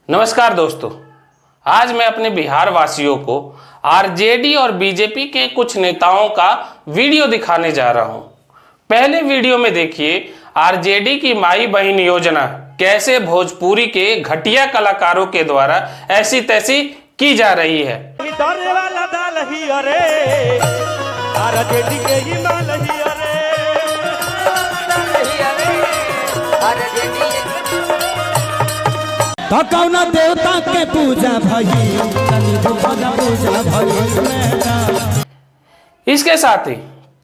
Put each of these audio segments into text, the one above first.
नमस्कार दोस्तों, आज मैं अपने बिहार वासियों को आरजेडी और बीजेपी के कुछ नेताओं का वीडियो दिखाने जा रहा हूं। पहले वीडियो में देखिए आरजेडी की माई बहन योजना कैसे भोजपुरी के घटिया कलाकारों के द्वारा ऐसी तैसी की जा रही है। कौना देवता के पूजा भई, इसके साथ ही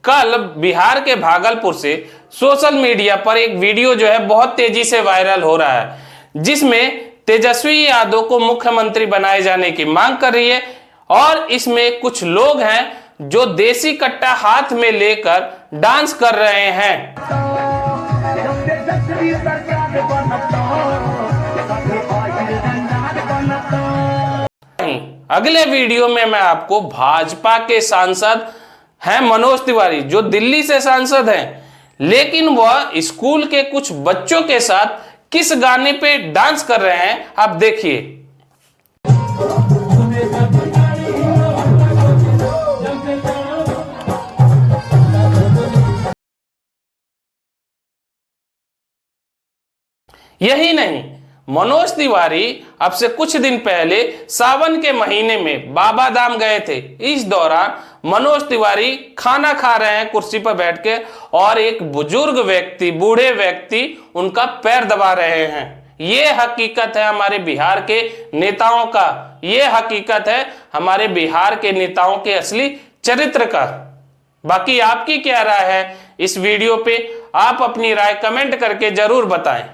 कल बिहार के भागलपुर से सोशल मीडिया पर एक वीडियो जो है बहुत तेजी से वायरल हो रहा है, जिसमें तेजस्वी यादव को मुख्यमंत्री बनाए जाने की मांग कर रही है और इसमें कुछ लोग हैं जो देसी कट्टा हाथ में लेकर डांस कर रहे हैं। अगले वीडियो में मैं आपको भाजपा के सांसद हैं मनोज तिवारी, जो दिल्ली से सांसद हैं, लेकिन वह स्कूल के कुछ बच्चों के साथ किस गाने पे डांस कर रहे हैं आप देखिए। यही नहीं, मनोज तिवारी अब से कुछ दिन पहले सावन के महीने में बाबा धाम गए थे। इस दौरान मनोज तिवारी खाना खा रहे हैं कुर्सी पर बैठ के और एक बुजुर्ग व्यक्ति, बूढ़े व्यक्ति उनका पैर दबा रहे हैं। ये हकीकत है हमारे बिहार के नेताओं का, ये हकीकत है हमारे बिहार के नेताओं के असली चरित्र का। बाकी आपकी क्या राय है इस वीडियो पे? आप अपनी राय कमेंट करके जरूर बताएं।